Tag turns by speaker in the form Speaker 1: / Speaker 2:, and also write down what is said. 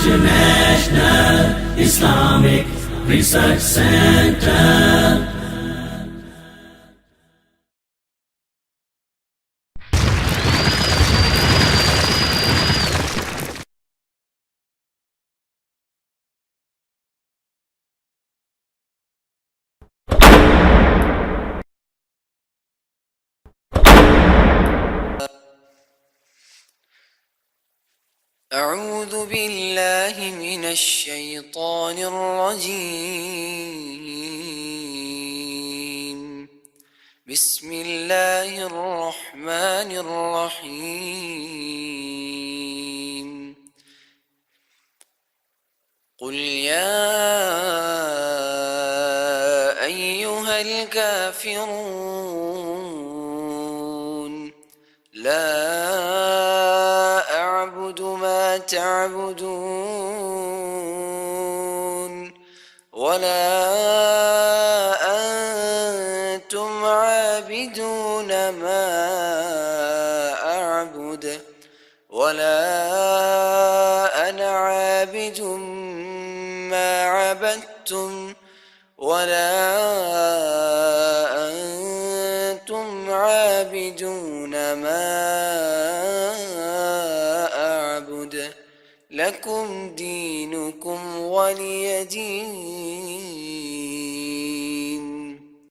Speaker 1: International Islamic Research Center.
Speaker 2: أعوذ بالله من الشيطان الرجيم. بسم الله الرحمن الرحيم. قل يا أيها الكافرون لا أعبد ما تعبدون ولا أنتم عابدون ما أعبد ولا أنا عابد ما عبدتم ولا أنتم عابدون ما أعبد لكم دينكم ولي دين.